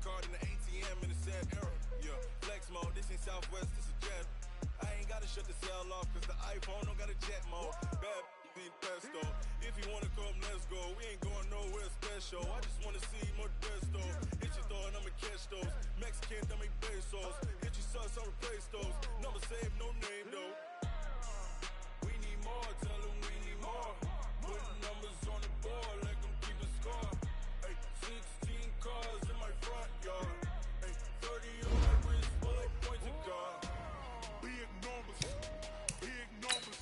card in the ATM in the sad era. Yeah, flex mode, this ain't Southwest, this is jet. I ain't gotta shut the cell off, cause the iPhone don't got a jet mode. Bad ain't pesto. If you wanna come, let's go. We ain't going nowhere special. I just wanna see more desto. Hit your throw and I'ma catch those. Mexican, don't make pesos. Hit your sus, I'll replace those. Number save, no name though. We need more, tell them we need more. Putting numbers on the board, let them keep a score. Ay, 16 cars in my front yard. Ay, 30 on my wrist, bullet point to God. Big numbers, big numbers.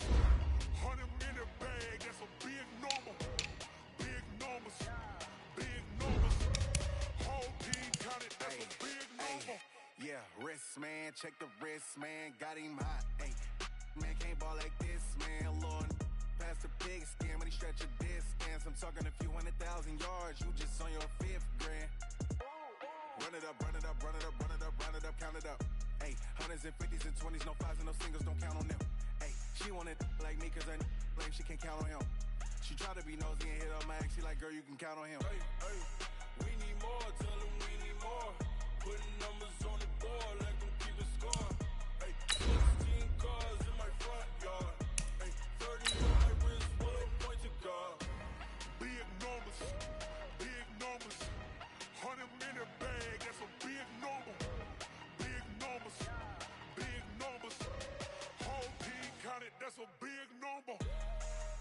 100 in the bag, that's a big number. Big numbers, big numbers. Whole team counted, that's a big number. Yeah, wrist man, check the wrist man, got him hot. Ay, man can't ball like this, man. Lord, past the pig skin when he stretch a distance. I'm talking a few 100,000 yards, you just on your 5th grand. Run it up, run it up, run it up, run it up, run it up, count it up. Ay, hundreds and 50s and 20s, no 5s and no singles, don't count on them. Ay, she wanted like me cause her blame, she can't count on him. She tried to be nosy and hit up my ex, she like, girl, you can count on him. Ay, ay, we need more, tell them we need more. Putting numbers on the board, let them keep a score. Ay, 16 cars in my front yard. Ay, 30 on my wrist, bullet point to God. Big numbers, big numbers. 100 in the bag, that's a big number. Big numbers, big numbers. Whole team counted, that's a big number.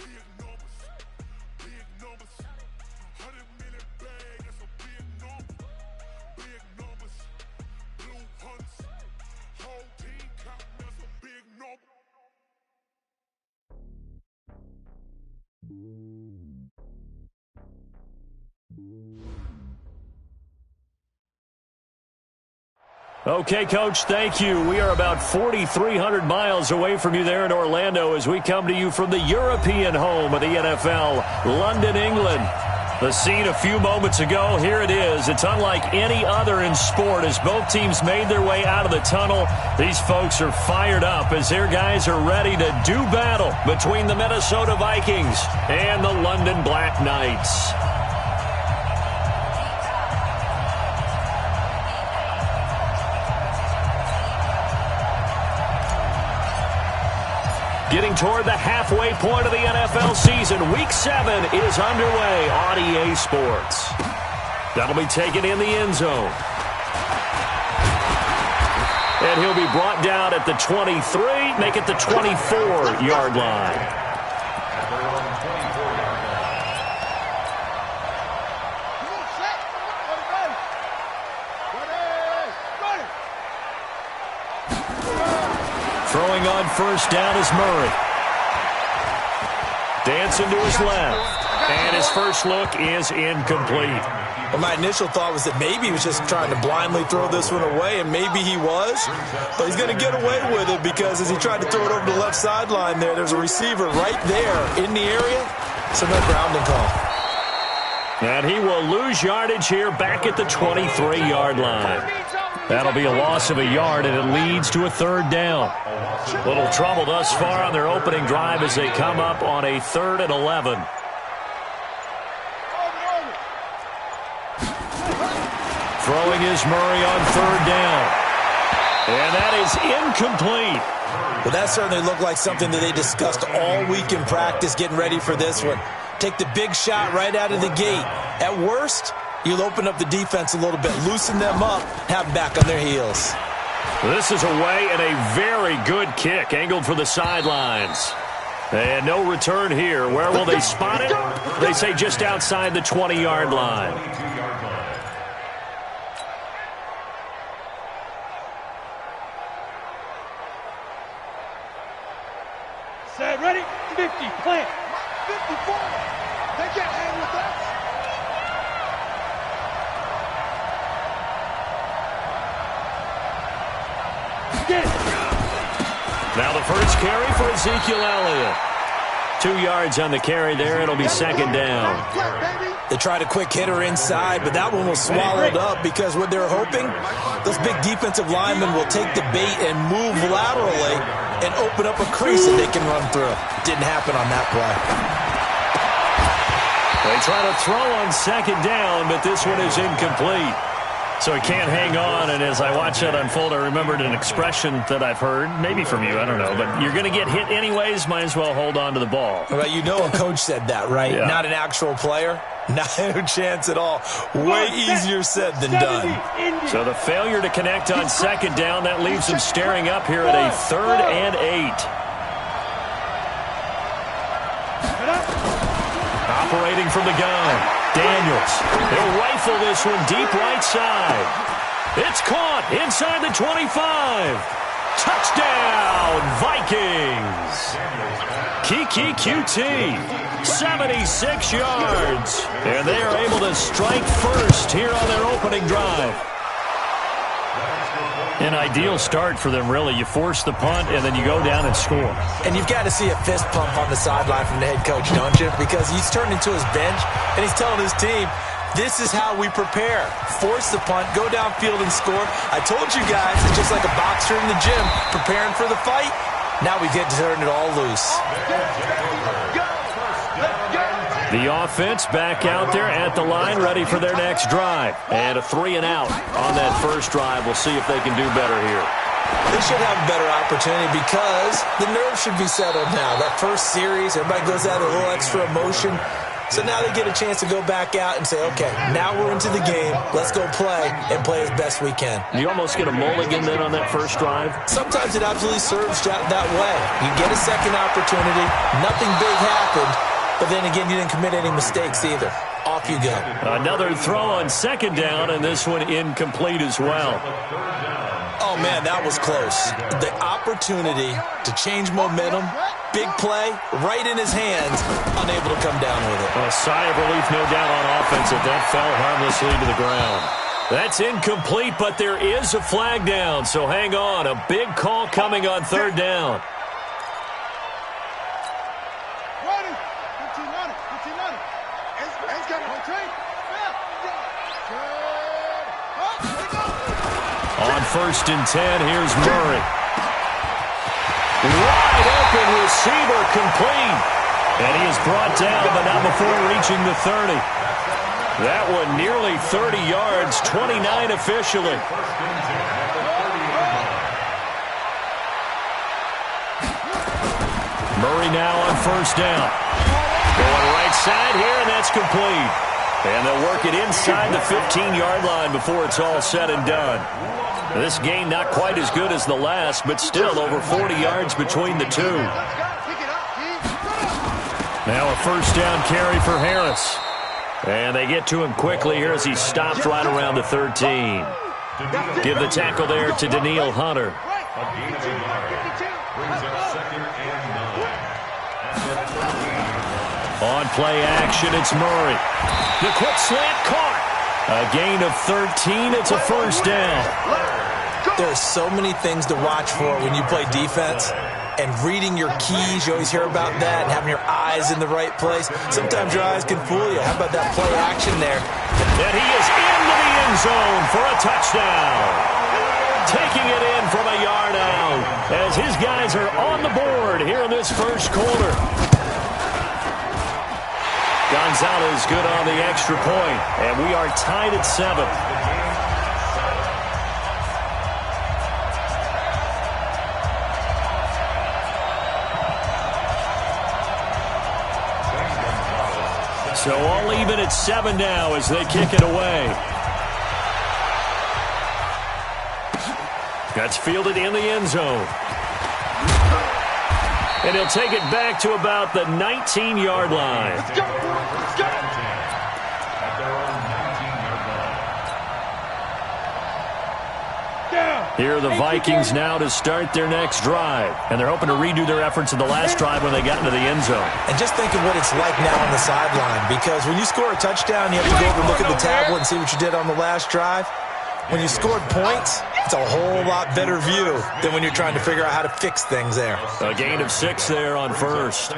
Big numbers, big numbers. 100 in the bag, that's a big number. Big numbers, blue hunts. Whole team counting, that's a big number. Okay, Coach, thank you. We are about 4,300 miles away from you there in Orlando as we come to you from the European home of the NFL, London, England. The scene a few moments ago, here it is. It's unlike any other in sport as both teams made their way out of the tunnel. These folks are fired up as their guys are ready to do battle between the Minnesota Vikings and the London Black Knights. Getting toward the halfway point of the NFL season, Week 7 is underway on EA Sports. That'll be taken in the end zone. And he'll be brought down at the 23, make it the 24-yard line. Throwing on first down is Murray. Dancing to his left. And his first look is incomplete. Well, my initial thought was that maybe he was just trying to blindly throw this one away, and maybe he was. But he's going to get away with it because as he tried to throw it over the left sideline there's a receiver right there in the area. So no grounding call. And he will lose yardage here back at the 23-yard line. That'll be a loss of a yard, and it leads to a third down. Little trouble thus far on their opening drive as they come up on a 3rd and 11. Throwing is Murray on 3rd down. And that is incomplete. Well, that certainly looked like something that they discussed all week in practice getting ready for this one. Take the big shot right out of the gate. At worst, you'll open up the defense a little bit, loosen them up, have them back on their heels. This is away and a very good kick, angled for the sidelines. And no return here. Where will they spot it? They say just outside the 20-yard line. Set, ready, 50, plant, 54. They can't hang with us. Now the first carry for Ezekiel Elliott. 2 yards on the carry there. It'll be 2nd down. They tried a quick hitter inside, but that one was swallowed up because what they're hoping, those big defensive linemen will take the bait and move laterally and open up a crease that they can run through. Didn't happen on that play. They try to throw on 2nd down, but this one is incomplete. So he can't hang on, and as I watch that unfold, I remembered an expression that I've heard, maybe from you, I don't know, but you're going to get hit anyways, might as well hold on to the ball. Well, you know a coach said that, right? Yeah. Not an actual player. No chance at all. Way easier said than done. So the failure to connect on second down, that leaves him staring up here at a 3rd and 8. Operating from the gun, Daniels. He'll rifle this one deep right side. It's caught inside the 25. Touchdown, Vikings. Kiki QT, 76 yards. And they are able to strike first here on their opening drive. An ideal start for them, really. You force the punt, and then you go down and score. And you've got to see a fist pump on the sideline from the head coach, don't you? Because he's turned into his bench, and he's telling his team, this is how we prepare. Force the punt, go downfield and score. I told you guys, it's just like a boxer in the gym preparing for the fight. Now we get to turn it all loose. The offense back out there at the line, ready for their next drive. And a 3 and out on that first drive. We'll see if they can do better here. They should have a better opportunity because the nerves should be settled now. That first series, everybody goes out with a little extra emotion. So now they get a chance to go back out and say, okay, now we're into the game. Let's go play and play as best we can. You almost get a mulligan then on that first drive? Sometimes it absolutely serves that way. You get a second opportunity. Nothing big happened. But then again, you didn't commit any mistakes either. Off you go. Another throw on second down, and this one incomplete as well. Oh, man, that was close. The opportunity to change momentum, big play, right in his hands, unable to come down with it. A sigh of relief, no doubt, on offense if that fell harmlessly to the ground. That's incomplete, but there is a flag down, so hang on. A big call coming on 3rd down. On 1st and 10, here's Murray. Wide open receiver, complete. And he is brought down, but not before reaching the 30. That one nearly 30 yards, 29 officially. Murray now on 1st down. Going right side here, and that's complete. And they'll work it inside the 15-yard line before it's all said and done. This game not quite as good as the last, but still over 40 yards between the two. Now a 1st down carry for Harris. And they get to him quickly here as he stopped right around the 13. Give the tackle there to Daniil Hunter. On play action, it's Murray. The quick slant caught. A gain of 13. It's a 1st down. There's so many things to watch for when you play defense. And reading your keys, you always hear about that, and having your eyes in the right place. Sometimes your eyes can fool you. How about that play action there? And he is into the end zone for a touchdown. Taking it in from a yard out as his guys are on the board here in this first quarter. Gonzalez good on the extra point, and we are tied at 7. So all even at 7 now as they kick it away. That's fielded in the end zone. And he'll take it back to about the 19-yard line. Let's go. Let's go. Here are the Vikings now to start their next drive. And they're hoping to redo their efforts in the last drive when they got into the end zone. And just think of what it's like now on the sideline. Because when you score a touchdown, you have to go over and look at the tablet and see what you did on the last drive. When you scored points, it's a whole lot better view than when you're trying to figure out how to fix things there. A gain of 6 there on 1st.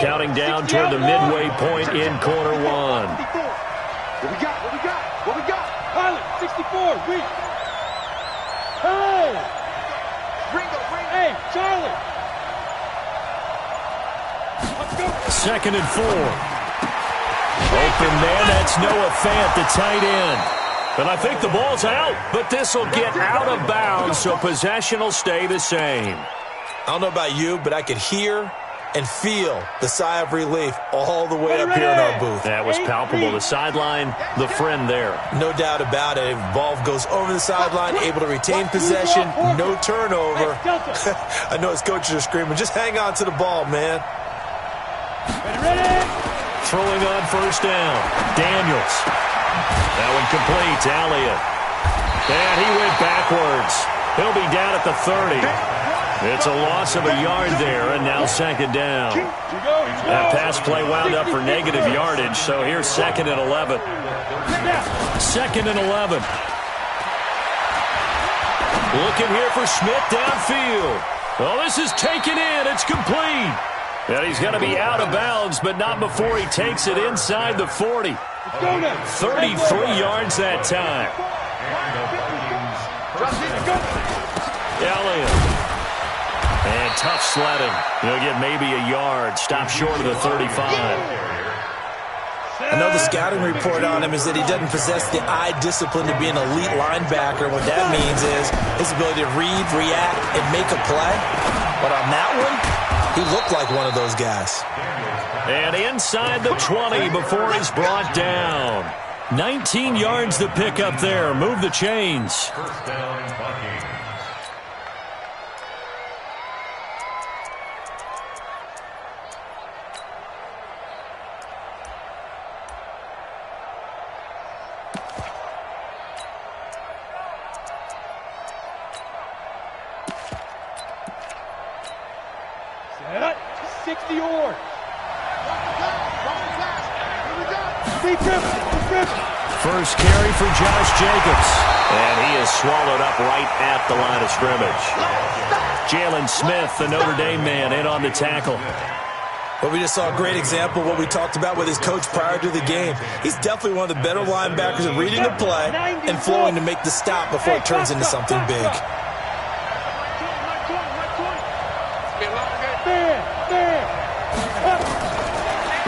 Counting down toward the midway point in quarter 1. What we got? What we got? What we got? Pilot, 64. We. Hey! Ringo. Hey, Charlie! Let's go! 2nd and 4. Open man, that's Noah Fant, the tight end. And I think the ball's out, but this will get out of bounds, so possession will stay the same. I don't know about you, but I could hear and feel the sigh of relief all the way up here in our booth. That was palpable. The sideline, the friend there. No doubt about it. Ball goes over the sideline, able to retain possession, no turnover. I know his coaches are screaming, just hang on to the ball, man. Throwing on first down. Daniels. That one complete. Elliott. And he went backwards. He'll be down at the 30. It's a loss of a yard there, and now second down. That pass play wound up for negative yardage, so here's 2nd and 11. 2nd and 11. Looking here for Smith downfield. Oh, this is taken in. It's complete. And he's going to be out of bounds, but not before he takes it inside the 40. 33 yards that time. Elliott. And tough sledding. He'll get maybe a yard. Stop short of the 35. Another scouting report on him is that he doesn't possess the eye discipline to be an elite linebacker. What that means is his ability to read, react, and make a play. But on that one, he looked like one of those guys. And inside the 20 before he's brought down. 19 yards to pick up there. Move the chains. First down, Vikings. Set. 60 yards. First carry for Josh Jacobs. And he is swallowed up right at the line of scrimmage. Jalen Smith, the Notre Dame man, in on the tackle. Well, we just saw a great example of what we talked about with his coach prior to the game. He's definitely one of the better linebackers at reading the play and flowing to make the stop before it turns into something big.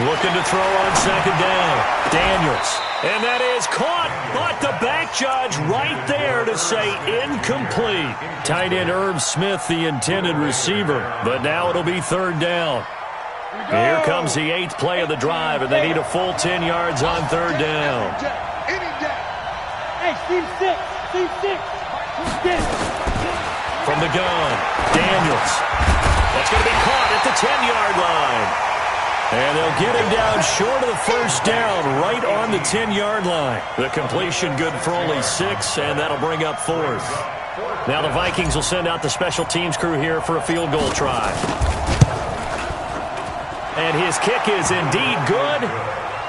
Looking to throw on second down. Daniels. And that is caught, but the back judge right there to say incomplete. Tight end Irv Smith, the intended receiver, but now it'll be third down. Here comes the 8th play of the drive, and they need a full 10 yards on third down. Hey, Steve 6. From the gun, Daniels. That's going to be caught at the 10-yard line. And they'll get him down short of the first down, right on the 10-yard line. The completion good for only 6, and that'll bring up 4th. Now the Vikings will send out the special teams crew here for a field goal try. And his kick is indeed good.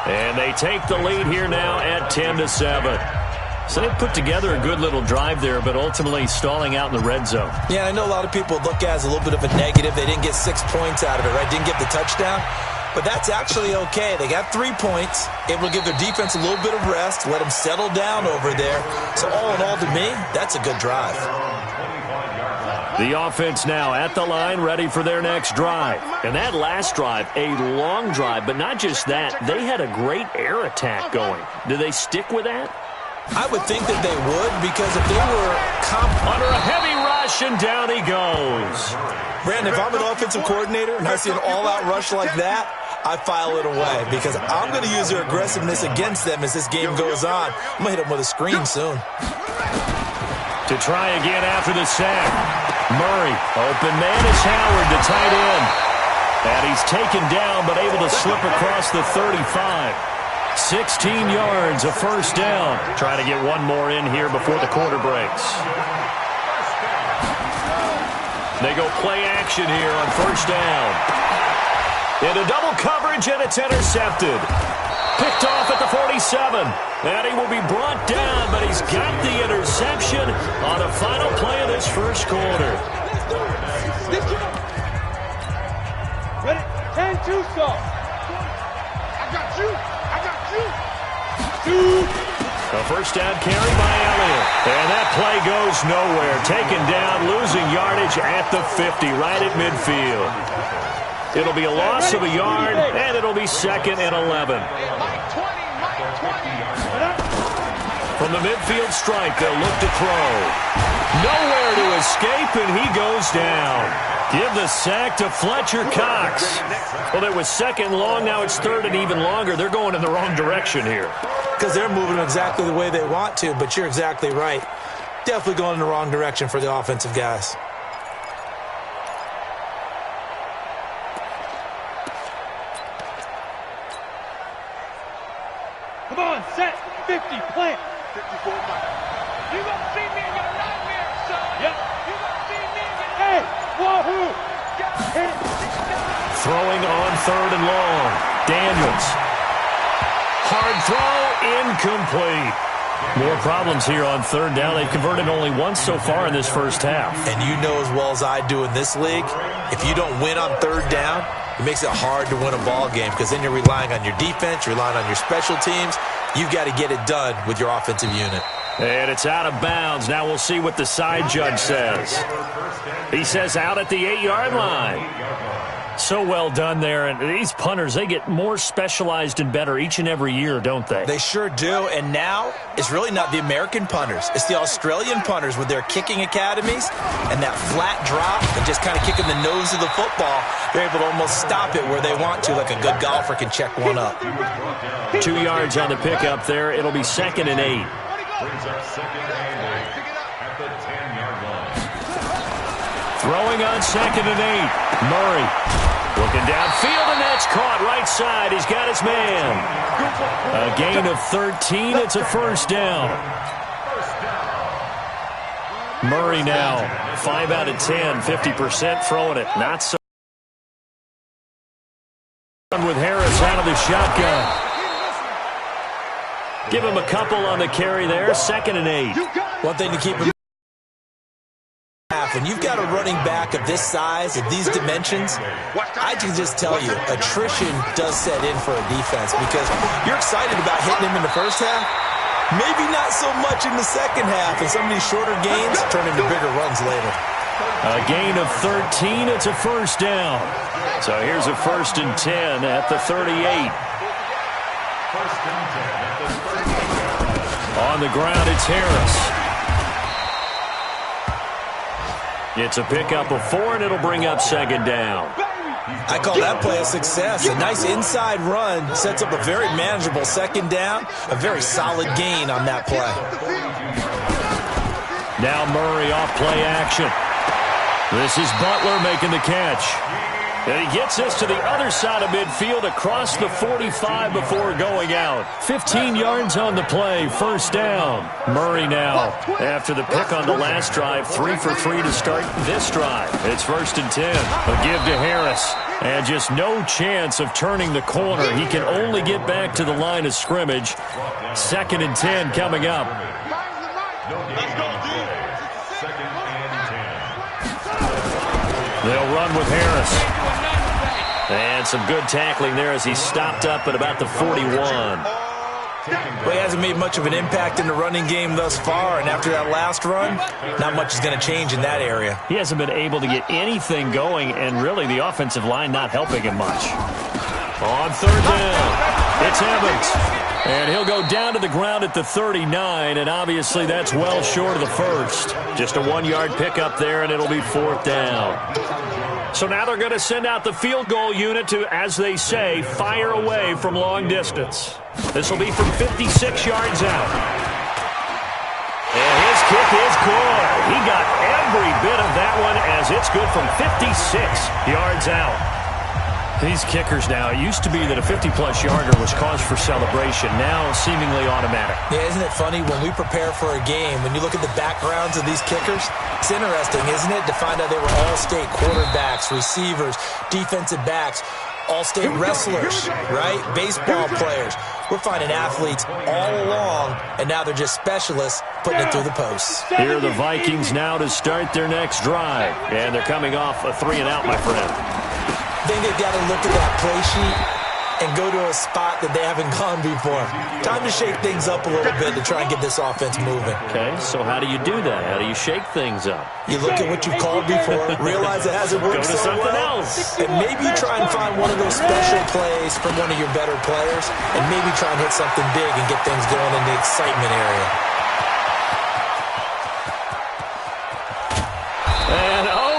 And they take the lead here now at 10-7. So they put together a good little drive there, but ultimately stalling out in the red zone. Yeah, I know a lot of people look at it as a little bit of a negative. They didn't get 6 points out of it, right? Didn't get the touchdown. But that's actually okay. They got 3 points, able to give their defense a little bit of rest, let them settle down over there. So all in all, to me, that's a good drive. The offense now at the line, ready for their next drive. And that last drive, a long drive, but not just that. They had a great air attack going. Do they stick with that? I would think that they would, because if they were under a heavy rush, and down he goes. Brandon, if I'm an offensive coordinator and I see an all-out rush like that, I file it away, because I'm going to use their aggressiveness against them as this game goes on. I'm going to hit them with a screen soon. To try again after the sack. Murray, open man is Howard, the tight end. And he's taken down, but able to slip across the 35. 16 yards, a first down. Trying to get one more in here before the quarter breaks. They go play action here on first down. Into double coverage, and it's intercepted. Picked off at the 47. And he will be brought down, but he's got the interception on the final play of this first quarter. Ready? 10-2, so. I got you. A first down carry by Elliott. And that play goes nowhere. Taken down, losing yardage at the 50, right at midfield. It'll be a loss of a yard, and it'll be 2nd and 11. From From the midfield stripe, they'll look to throw. Nowhere to escape, and he goes down. Give the sack to Fletcher Cox. Well, it was second long. Now it's third and even longer. They're going in the wrong direction here. Because they're moving exactly the way they want to, but you're exactly right. Definitely going in the wrong direction for the offensive guys. Come on, set, 50, plant. 54 miles. You gonna see me in your nightmare, son. Yep. You gonna see me in your... Hey, wahoo! Throwing on third and long. Daniels. Hard throw, incomplete. More problems here on third down. They've converted only once so far in this first half. And you know as well as I do in this league, if you don't win on third down, it makes it hard to win a ball game because then you're relying on your defense, relying on your special teams. You've got to get it done with your offensive unit. And it's out of bounds. Now we'll see what the side judge says. He says out at the 8-yard line. So well done there. And these punters, they get more specialized and better each and every year, don't they? They sure do. And now it's really not the American punters. It's the Australian punters with their kicking academies and that flat drop and just kind of kicking the nose of the football. They're able to almost stop it where they want to, like a good golfer can check one up. 2 yards on the pickup there. It'll be 2nd and 8. Brings up 2nd and 8 at the 10-yard line. Throwing on 2nd and 8. Murray looking downfield, and that's caught right side. He's got his man. A gain of 13. It's a first down. Murray now 5 out of 10, 50% throwing it. Not so with Harris out of the shotgun. Give him a couple on the carry there. 2nd and 8. One thing to keep in mind, when you've got a running back of this size, of these dimensions, I can just tell you, attrition does set in for a defense because you're excited about hitting him in the first half. Maybe not so much in the second half, and some of these shorter gains turn into bigger runs later. A gain of 13. It's a first down. So here's a 1st and 10 at the 38. On the ground, it's Harris. It's a pickup of 4, and it'll bring up 2nd down. I call that play a success. A nice inside run sets up a very manageable 2nd down. A very solid gain on that play. Now Murray off play action. This is Butler making the catch. And he gets this to the other side of midfield across the 45 before going out. 15 yards on the play, first down. Murray now, after the pick on the last drive, 3 for 3 to start this drive. It's 1st and 10. A give to Harris. And just no chance of turning the corner. He can only get back to the line of scrimmage. 2nd and 10 coming up. They'll run with Harris. And some good tackling there as he stopped up at about the 41. Well, he hasn't made much of an impact in the running game thus far, and after that last run, not much is going to change in that area. He hasn't been able to get anything going, and really the offensive line not helping him much. On 3rd down, it's Evans. And he'll go down to the ground at the 39, and obviously that's well short of the first. Just a 1-yard pickup there, and it'll be 4th down. So now they're going to send out the field goal unit to, as they say, fire away from long distance. This will be from 56 yards out. And his kick is good. He got every bit of that one as it's good from 56 yards out. These kickers now, it used to be that a 50-plus yarder was cause for celebration. Now seemingly automatic. Yeah, isn't it funny when we prepare for a game, when you look at the backgrounds of these kickers, it's interesting, isn't it, to find out they were all-state quarterbacks, receivers, defensive backs, all-state wrestlers, right? Baseball players. We're finding athletes all along, and now they're just specialists putting it through the posts. Here are the Vikings now to start their next drive. And they're coming off a 3-and-out, my friend. I think they've got to look at that play sheet and go to a spot that they haven't gone before. Time to shake things up a little bit to try and get this offense moving. Okay, so how do you do that? How do you shake things up? You look at what you've called before, realize it hasn't worked so well, and maybe try and find one of those special plays from one of your better players, and maybe try and hit something big and get things going in the excitement area.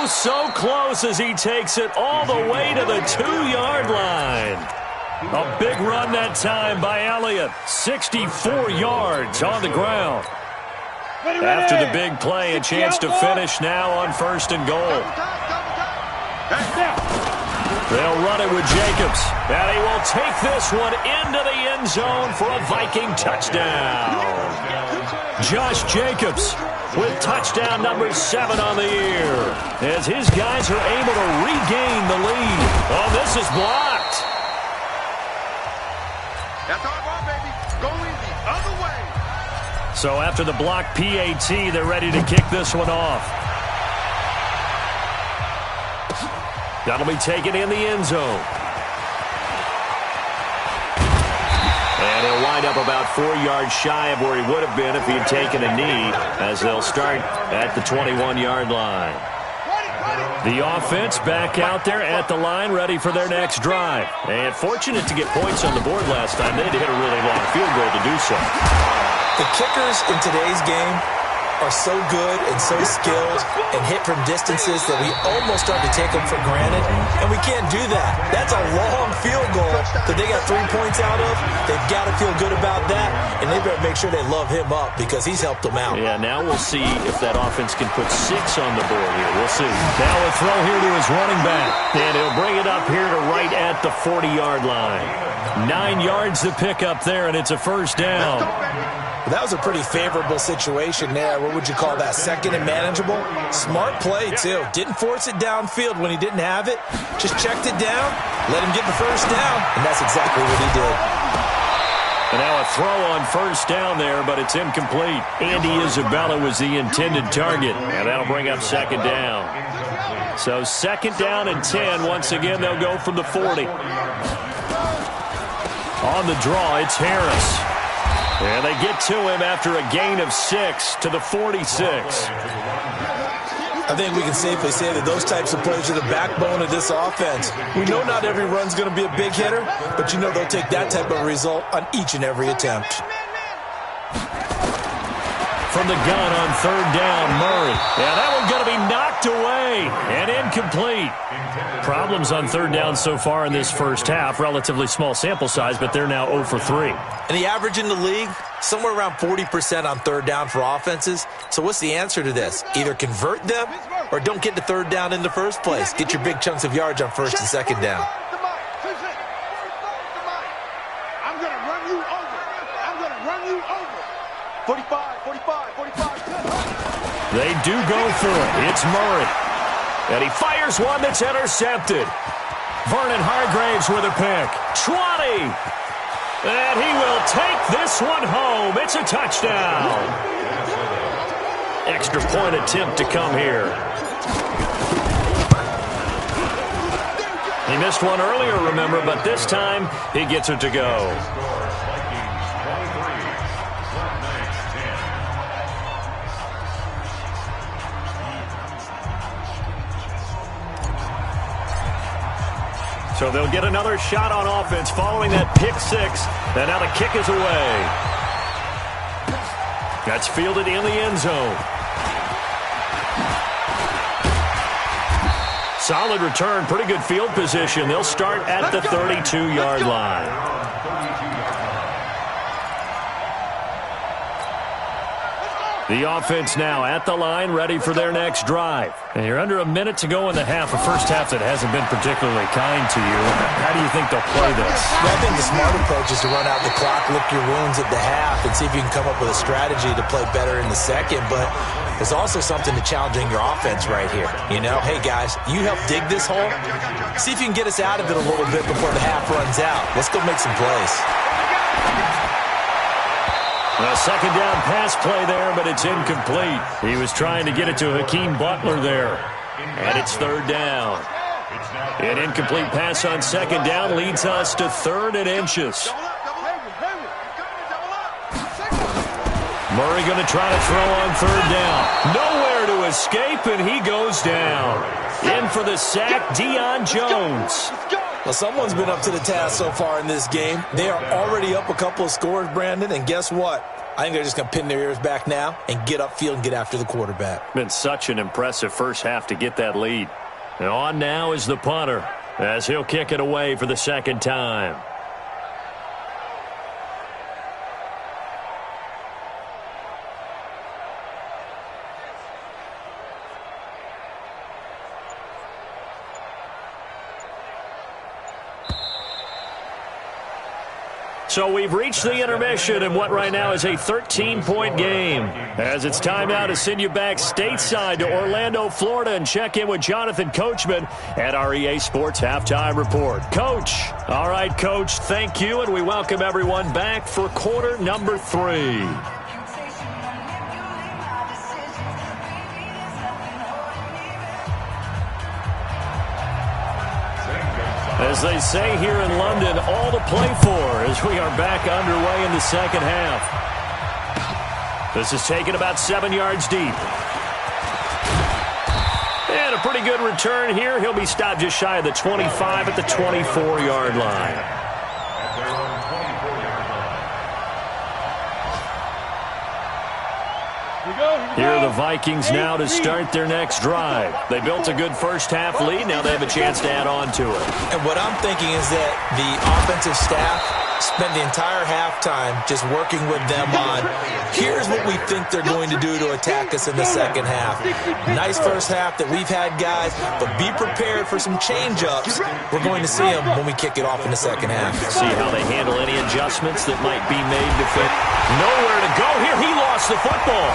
Oh, so close as he takes it all the way to the 2-yard line. A big run that time by Elliott. 64 yards on the ground. After the big play, a chance to finish now on 1st and goal. They'll run it with Jacobs. And he will take this one into the end zone for a Viking touchdown. Josh Jacobs with touchdown number 7 on the year, as his guys are able to regain the lead. Oh, this is blocked. That's our ball, baby. Go easy. Other way. So after the block PAT, they're ready to kick this one off. That'll be taken in the end zone. And he'll wind up about 4 yards shy of where he would have been if he had taken a knee, as they'll start at the 21-yard line. The offense back out there at the line, ready for their next drive. And fortunate to get points on the board last time. They had to hit a really long field goal to do so. The kickers in today's game are so good and so skilled and hit from distances that we almost start to take them for granted, and we can't do that. That's a long field goal that they got 3 points out of. They've got to feel good about that, and they better make sure they love him up because he's helped them out. Yeah, now we'll see if that offense can put 6 on the board here. We'll see. Now a throw here to his running back, and he'll bring it up here to right at the 40-yard line. 9 yards to pick up there, and it's a first down. That was a pretty favorable situation there. What would you call that? Second and manageable? Smart play, too. Didn't force it downfield when he didn't have it. Just checked it down, let him get the first down, and that's exactly what he did. And now a throw on first down there, but it's incomplete. Andy Isabella was the intended target, and that'll bring up second down. So second down and 10. Once again, they'll go from the 40. On the draw, it's Harris. And they get to him after a gain of 6 to the 46. I think we can safely say that those types of plays are the backbone of this offense. We know not every run's going to be a big hitter, but you know they'll take that type of result on each and every attempt. From the gun on third down, Murray. Yeah, that one's going to be knocked away and incomplete. Problems on third down so far in this first half. Relatively small sample size, but they're now 0 for 3. And the average in the league, somewhere around 40% on third down for offenses. So what's the answer to this? Either convert them or don't get to third down in the first place. Get your big chunks of yards on first and second down. I'm going to run you over. I'm going to run you over. 45, 45, 45. They do go for it. It's Murray. And he fires one that's intercepted. Vernon Hargraves with a pick. 20. And he will take this one home. It's a touchdown. Extra point attempt to come here. He missed one earlier, remember, but this time he gets it to go. So they'll get another shot on offense following that pick 6. And now the kick is away. That's fielded in the end zone. Solid return, pretty good field position. They'll start at the 32-yard line. The offense now at the line, ready for their next drive. And you're under a minute to go in the half, a first half that hasn't been particularly kind to you. How do you think they'll play this? Well, I think the smart approach is to run out the clock, lick your wounds at the half, and see if you can come up with a strategy to play better in the second. But there's also something to challenging your offense right here. You know, hey, guys, you help dig this hole. See if you can get us out of it a little bit before the half runs out. Let's go make some plays. A second down pass play there, but it's incomplete. He was trying to get it to Hakeem Butler there. And it's third down. An incomplete pass on second down leads us to 3rd and inches. Murray going to try to throw on third down. Nowhere to escape, and he goes down. In for the sack, Deion Jones. Well, someone's been up to the task so far in this game. They are already up a couple of scores, Brandon, and guess what? I think they're just going to pin their ears back now and get upfield and get after the quarterback. Been such an impressive first half to get that lead. And on now is the punter as he'll kick it away for the second time. So we've reached the intermission in what right now is a 13-point game. As it's time now to send you back stateside to Orlando, Florida, and check in with Jonathan Coachman at our EA Sports Halftime Report. Coach. All right, Coach, thank you, and we welcome everyone back for quarter number 3. As they say here in London, all to play for as we are back underway in the second half. This is taken about 7 yards deep. And a pretty good return here. He'll be stopped just shy of the 25 at the 24-yard line. Here are the Vikings now to start their next drive. They built a good first-half lead. Now they have a chance to add on to it. And what I'm thinking is that the offensive staff spent the entire halftime just working with them on, here's what we think they're going to do to attack us in the second half. Nice first half that we've had, guys, but be prepared for some change-ups. We're going to see them when we kick it off in the second half. See how they handle any adjustments that might be made to fit. Nowhere to go here. He lost the football.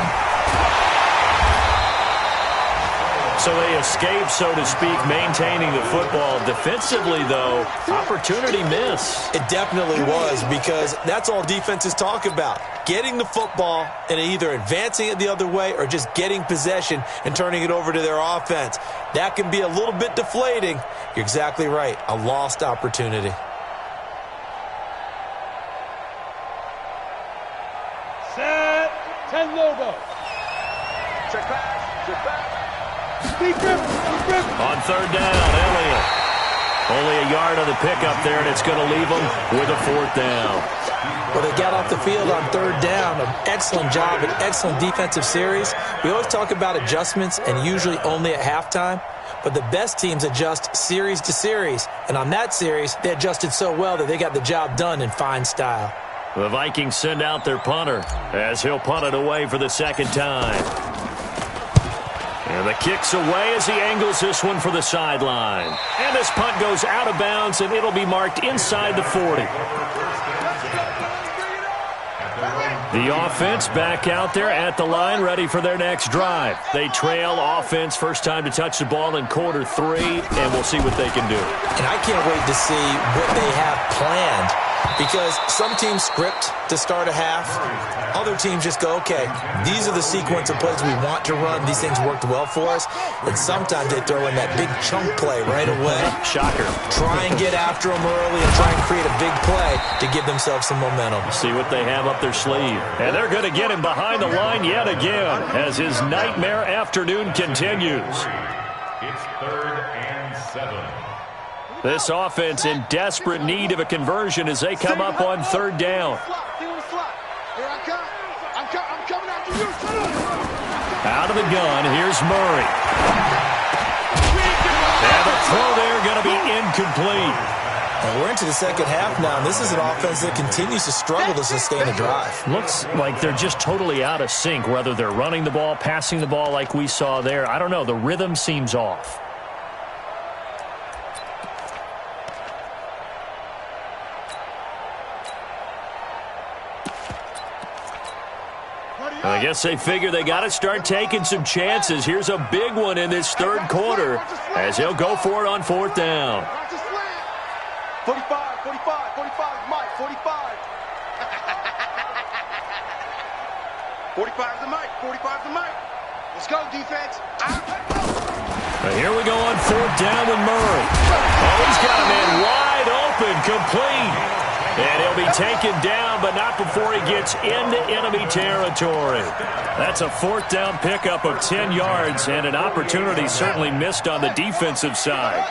So they escape, so to speak, maintaining the football. Defensively, though, opportunity miss. It definitely was, because that's all defenses talk about. Getting the football and either advancing it the other way or just getting possession and turning it over to their offense. That can be a little bit deflating. You're exactly right. A lost opportunity. Set. 10 logo. Check back. Check back. On third down, Elliott. Only a yard on the pickup there, and it's going to leave them with a fourth down. Well, they got off the field on third down. An excellent job, an excellent defensive series. We always talk about adjustments, and usually only at halftime. But the best teams adjust series to series. And on that series, they adjusted so well that they got the job done in fine style. The Vikings send out their punter as he'll punt it away for the second time. And the kick's away as he angles this one for the sideline. And this punt goes out of bounds, and it'll be marked inside the 40. The offense back out there at the line, ready for their next drive. They trail offense, first time to touch the ball in quarter 3, and we'll see what they can do. And I can't wait to see what they have planned, because some teams script to start a half. Other teams just go, okay, these are the sequence of plays we want to run. These things worked well for us. And sometimes they throw in that big chunk play right away. Shocker. Try and get after them early and try and create a big play to give themselves some momentum. See what they have up their sleeve. And they're going to get him behind the line yet again as his nightmare afternoon continues. It's 3rd and 7. This offense in desperate need of a conversion as they come up on third down. Out of the gun, here's Murray. And the throw there going to be incomplete. And we're into the second half now, and this is an offense that continues to struggle to sustain a drive. Looks like they're just totally out of sync, whether they're running the ball, passing the ball like we saw there. I don't know. The rhythm seems off. I guess they figure they got to start taking some chances. Here's a big one in this third quarter as he'll go for it on fourth down. 45, 45, 45, Mike, 45. 45 is the Mike, 45 is the Mike. Let's go, defense. Here we go on fourth down with Murray. Oh, he's got a man wide open, complete. And he'll be taken down, but not before he gets into enemy territory. That's a fourth down pickup of 10 yards and an opportunity certainly missed on the defensive side.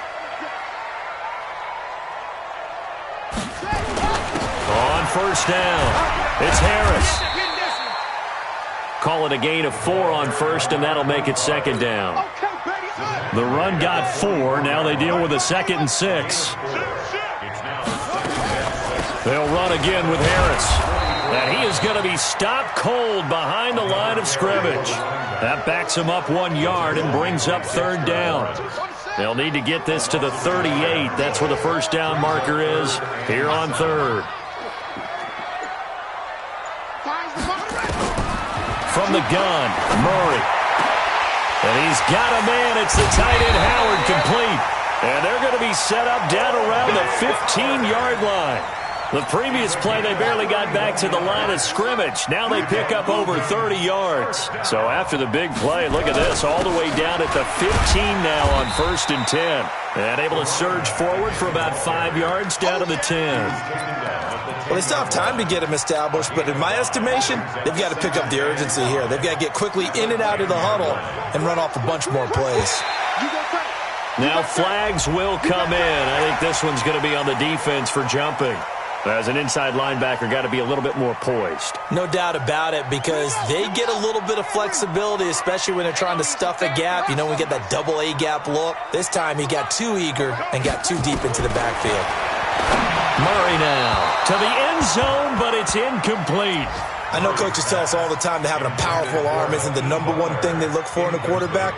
On first down, it's Harris. call it a gain of 4 on first, and that'll make it second down. The run got 4. Now they deal with a 2nd and 6. They'll run again with Harris. And he is going to be stopped cold behind the line of scrimmage. That backs him up 1 yard and brings up 3rd down. They'll need to get this to the 38. That's where the first down marker is here on 3rd. From the gun, Murray. And he's got a man. It's the tight end, Howard, complete. And they're going to be set up down around the 15-yard line. The previous play, they barely got back to the line of scrimmage. Now they pick up over 30 yards. So after the big play, look at this, all the way down at the 15 now on 1st and 10. And able to surge forward for about 5 yards down to the 10. Well, they still have time to get him established, but in my estimation, they've got to pick up the urgency here. They've got to get quickly in and out of the huddle and run off a bunch more plays. Now flags will come in. I think this one's going to be on the defense for jumping. As an inside linebacker, got to be a little bit more poised. No doubt about it, because they get a little bit of flexibility, especially when they're trying to stuff a gap. You know, we get that double A gap look. This time he got too eager and got too deep into the backfield. Murray now to the end zone, but it's incomplete. I know coaches tell us all the time that having a powerful arm isn't the #1 thing they look for in a quarterback.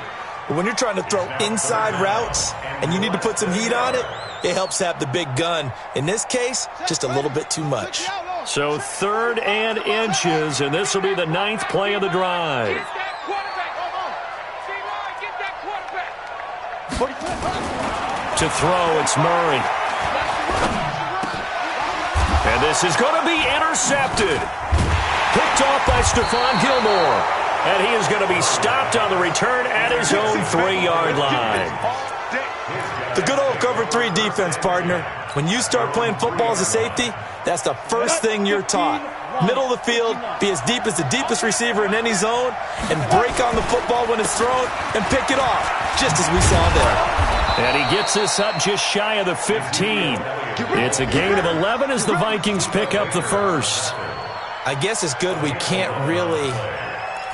But when you're trying to throw inside routes and you need to put some heat on it, it helps have the big gun. In this case, just a little bit too much. So 3rd and inches, and this will be the 9th play of the drive. To throw, it's Murray. And this is going to be intercepted. Picked off by Stephon Gilmore. And he is going to be stopped on the return at his own 3-yard line. The good old cover 3 defense, partner. When you start playing football as a safety, that's the first thing you're taught. Middle of the field, be as deep as the deepest receiver in any zone, and break on the football when it's thrown and pick it off, just as we saw there. And he gets this up just shy of the 15. It's a gain of 11 as the Vikings pick up the first. I guess it's good we can't really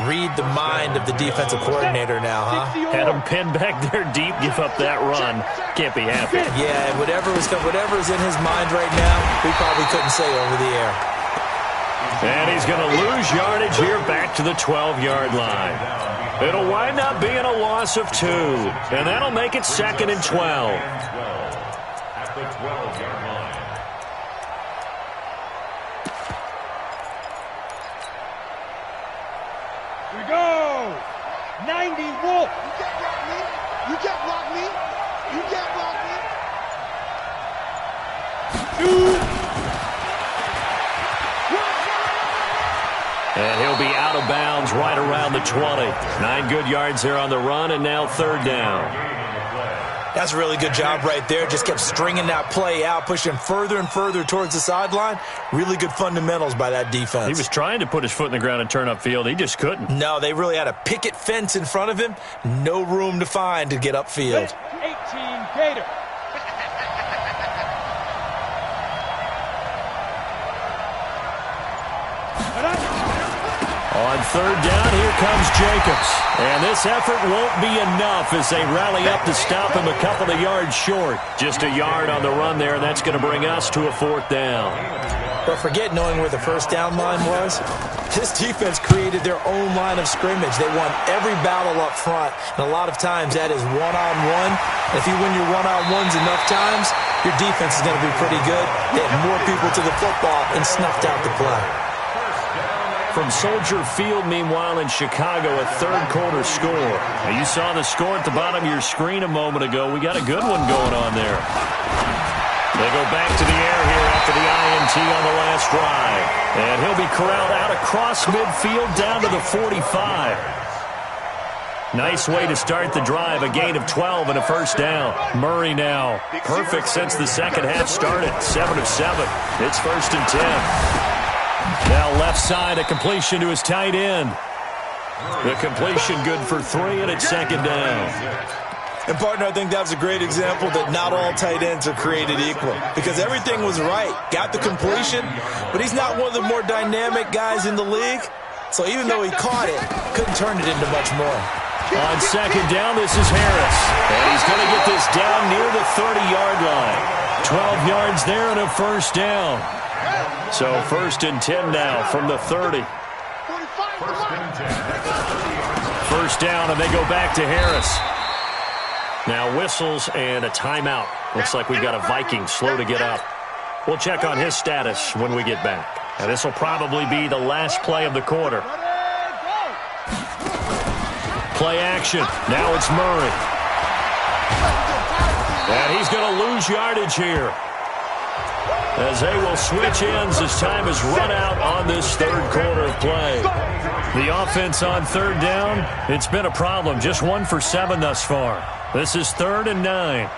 read the mind of the defensive coordinator now, huh? Had him pinned back there deep, give up that run. Can't be happy. Yeah, whatever's in his mind right now, we probably couldn't say over the air. And he's going to lose yardage here back to the 12-yard line. It'll wind up being a loss of 2, and that'll make it 2nd and 12. At the 12-yard line. We go! 90 Wolf! You can't block me! You can't block me! And he'll be out of bounds right around the 20. 9 good yards there on the run, and now 3rd down. That's a really good job right there. Just kept stringing that play out, pushing further and further towards the sideline. Really good fundamentals by that defense. He was trying to put his foot in the ground and turn upfield. He just couldn't. No, they really had a picket fence in front of him. No room to find to get upfield. 18 Gator. On 3rd down, here comes Jacobs. And this effort won't be enough as they rally up to stop him a couple of yards short. Just a yard on the run there, and that's going to bring us to a 4th down. But forget knowing where the first down line was. This defense created their own line of scrimmage. They won every battle up front, and a lot of times that is one-on-one. If you win your one-on-ones enough times, your defense is going to be pretty good. They had more people to the football and snuffed out the play. From Soldier Field, meanwhile, in Chicago, a 3rd quarter score. Now, you saw the score at the bottom of your screen a moment ago. We got a good one going on there. They go back to the air here after the INT on the last drive. And he'll be corralled out across midfield down to the 45. Nice way to start the drive, a gain of 12 and a first down. Murray now, perfect since the second half started, 7 of 7. It's 1st and 10. Now left side, a completion to his tight end. The completion good for 3, and it's 2nd down. And, partner, I think that was a great example that not all tight ends are created equal, because everything was right. Got the completion, but he's not one of the more dynamic guys in the league. So even though he caught it, couldn't turn it into much more. On second down, this is Harris. And he's going to get this down near the 30-yard line. 12 yards there and a first down. So first and 10 now from the 30. First down, and they go back to Harris. Now whistles and a timeout. Looks like we've got a Viking slow to get up. We'll check on his status when we get back. And this will probably be the last play of the quarter. Play action. Now it's Murray. And he's going to lose yardage here, as they will switch ends as time has run out on this third quarter of play. The offense on third down, it's been a problem. Just 1 for 7 thus far. This is 3rd and 9.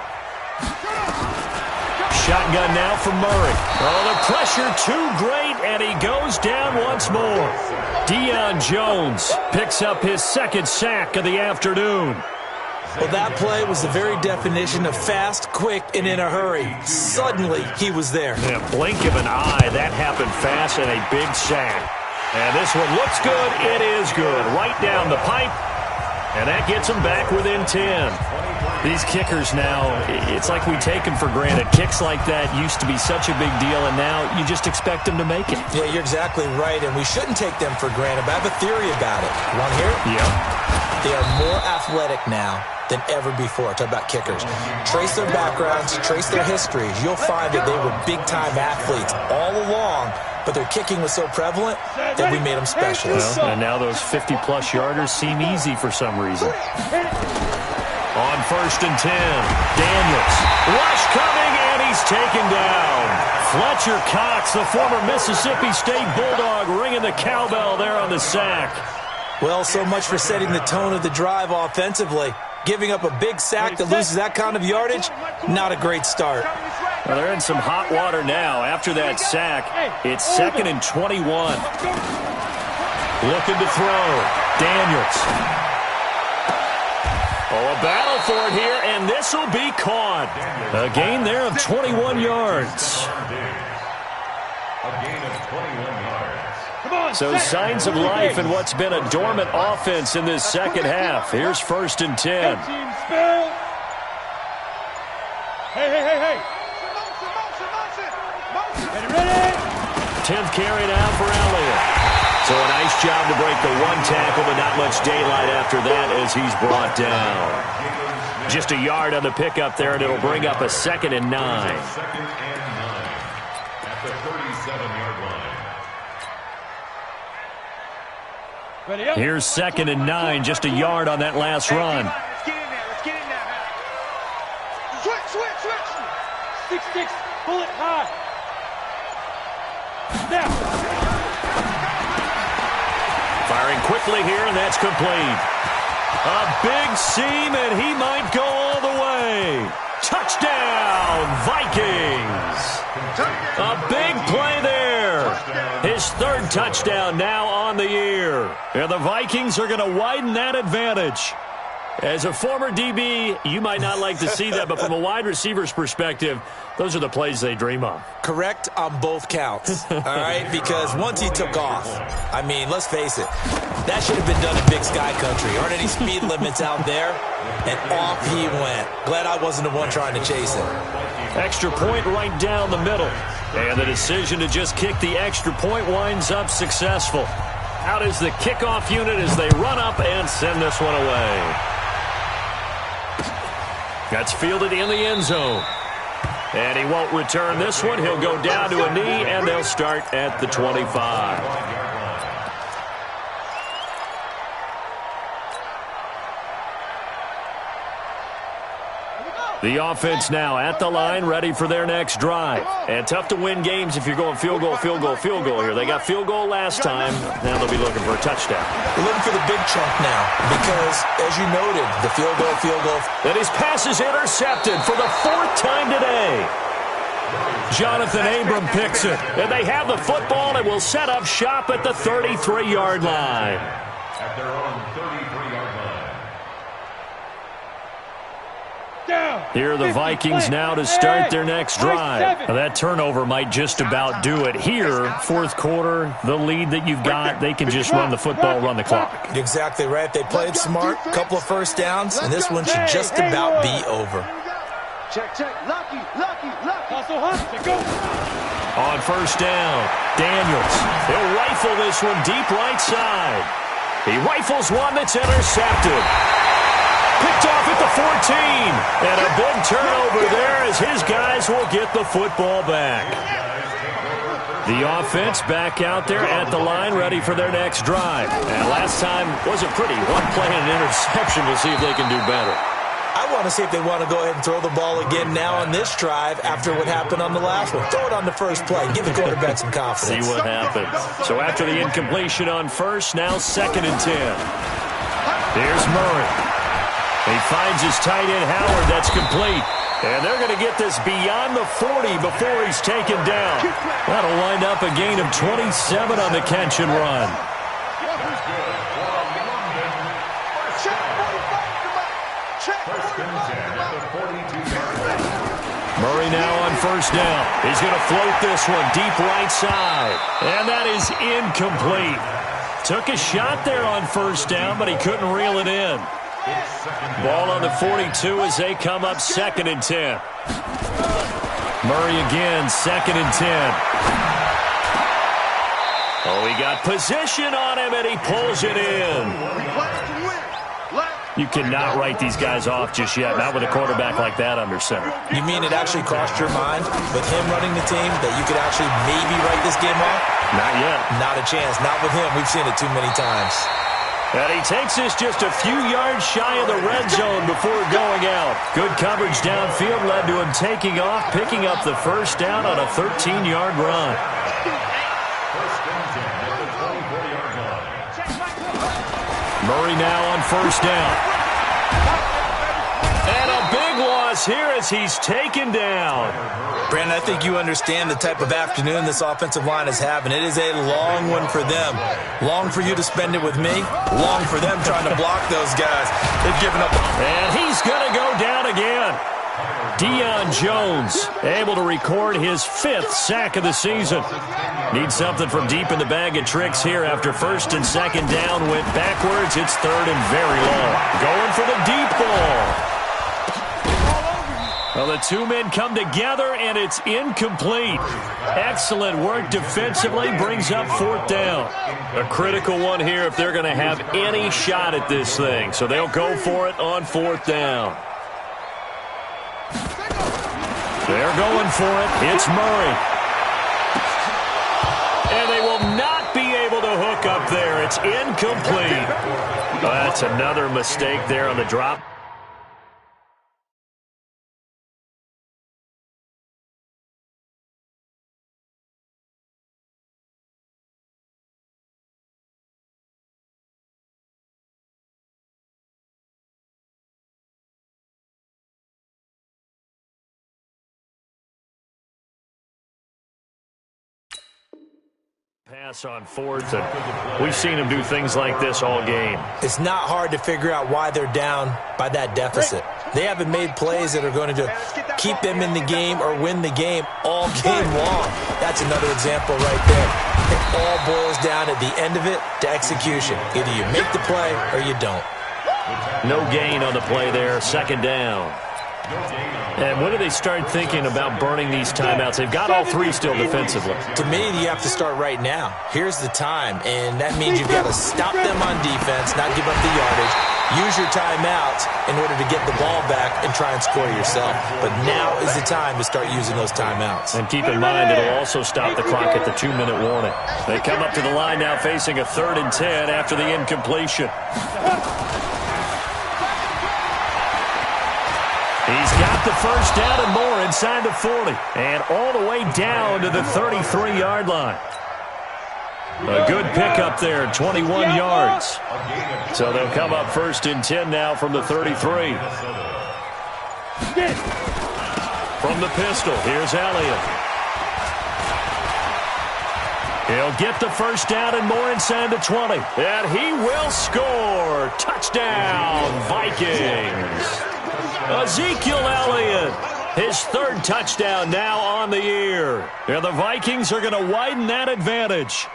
Shotgun now for Murray. Oh, the pressure too great, and he goes down once more. Deion Jones picks up his second sack of the afternoon. Well, that play was the very definition of fast, quick, and in a hurry. Suddenly, he was there. In a blink of an eye, that happened fast and a big sack. And this one looks good. It is good. Right down the pipe. And that gets them back within 10. These kickers now, it's like we take them for granted. Kicks like that used to be such a big deal, and now you just expect them to make it. Yeah, you're exactly right, and we shouldn't take them for granted. But I have a theory about it. You want to hear it? Yep. They are more athletic now than ever before. Talk about kickers. Trace their backgrounds, trace their histories. You'll find that they were big-time athletes all along, but their kicking was so prevalent that we made them special. Well, and now those 50-plus yarders seem easy for some reason. On first and 10, Daniels. Rush coming, and he's taken down. Fletcher Cox, the former Mississippi State Bulldog, ringing the cowbell there on the sack. Well, so much for setting the tone of the drive offensively. Giving up a big sack that loses that kind of yardage, not a great start. Well, they're in some hot water now. After that sack, it's 2nd and 21. Looking to throw. Daniels. Oh, a battle for it here, and this will be caught. A gain there of 21 yards. A gain of 21 yards. So signs of life in what's been a dormant offense in this second half. Here's 1st and 10. Hey. 10th carry now for Elliott. So a nice job to break the one tackle, but not much daylight after that as he's brought down. Just a yard on the pickup there, and it'll bring up a 2nd and 9. 2nd and 9 at the 37-yard line. Here's 2nd and 9, just a yard on that last run. Let's get in there. Switch. 6-6, pull it high. Now. Firing quickly here, and that's complete. A big seam, and he might go all the way. Touchdown, Vikings. A big play there. His 3rd touchdown now on the year. And the Vikings are going to widen that advantage. As a former DB, you might not like to see that, but from a wide receiver's perspective, those are the plays they dream of. Correct on both counts, all right? Because once he took off, I mean, let's face it, that should have been done in Big Sky Country. Aren't any speed limits out there? And off he went. Glad I wasn't the one trying to chase him. Extra point right down the middle. And the decision to just kick the extra point winds up successful. Out is the kickoff unit as they run up and send this one away. That's fielded in the end zone. And he won't return this one. He'll go down to a knee, and they'll start at the 25. The offense now at the line, ready for their next drive. And tough to win games if you're going field goal here. They got field goal last time. Now they'll be looking for a touchdown. They're looking for the big chunk now because, as you noted, the field goal. And his pass is intercepted for the 4th time today. Jonathan Abram picks it. And they have the football and will set up shop at the 33-yard line. At their own 33-yard line. Here are the Vikings now to start their next drive. Now, that turnover might just about do it. Here, fourth quarter, the lead that you've got, they can just run the football, run the clock. Exactly right. They played smart, couple of first downs, and this one should just about be over. Check. Lucky. On first down, Daniels. He'll rifle this one deep right side. He rifles one that's intercepted. Picked off at the 14. And a big turnover there as his guys will get the football back. The offense back out there at the line, ready for their next drive. And last time wasn't pretty. One play and an interception. We'll see if they can do better. I want to see if they want to go ahead and throw the ball again now on this drive after what happened on the last one. Throw it on the first play. Give the quarterback some confidence. See what happens. So after the incompletion on first, now 2nd and 10. Here's Murray. He finds his tight end, Howard. That's complete. And they're going to get this beyond the 40 before he's taken down. That'll wind up a gain of 27 on the catch and run. Murray now on first down. He's going to float this one deep right side. And that is incomplete. Took a shot there on first down, but he couldn't reel it in. Ball on the 42 as they come up 2nd and 10. Murray again, 2nd and 10. Oh, he got position on him, and he pulls it in. You cannot write these guys off just yet, not with a quarterback like that under center. You mean it actually crossed your mind with him running the team that you could actually maybe write this game off? Not yet. Not a chance. Not with him. We've seen it too many times. And he takes this just a few yards shy of the red zone before going out. Good coverage downfield led to him taking off, picking up the first down on a 13-yard run. Murray now on first down. And a big loss here as he's taken down. Brandon, I think you understand the type of afternoon this offensive line is having. It is a long one for them. Long for you to spend it with me. Long for them trying to block those guys. They've given up. And he's going to go down again. Deion Jones able to record his 5th sack of the season. Needs something from deep in the bag of tricks here after first and second down went backwards. It's 3rd and very long. Going for the deep ball. Well, the two men come together, and it's incomplete. Excellent work defensively, brings up 4th down. A critical one here if they're going to have any shot at this thing. So they'll go for it on 4th down. They're going for it. It's Murray. And they will not be able to hook up there. It's incomplete. That's another mistake there on the drop. Pass on 4th, and we've seen them do things like this all game. It's not hard to figure out why they're down by that deficit. They haven't made plays that are going to keep them in the game or win the game all game long. That's another example right there. It all boils down at the end of it to execution. Either you make the play or you don't. No gain on the play there, 2nd down. And when do they start thinking about burning these timeouts? They've got all 3 still defensively. To me, you have to start right now. Here's the time, and that means you've got to stop them on defense, not give up the yardage, use your timeouts in order to get the ball back and try and score yourself. But now is the time to start using those timeouts. And keep in mind, it'll also stop the clock at the 2-minute warning. They come up to the line now facing a 3rd and 10 after the incompletion. He's got the first down and more inside the 40. And all the way down to the 33-yard line. A good pickup there, 21 yards. So they'll come up 1st and 10 now from the 33. From the pistol, here's Elliott. He'll get the first down and more inside the 20. And he will score. Touchdown, Vikings. Ezekiel Elliott, his third touchdown now on the year. And the Vikings are going to widen that advantage.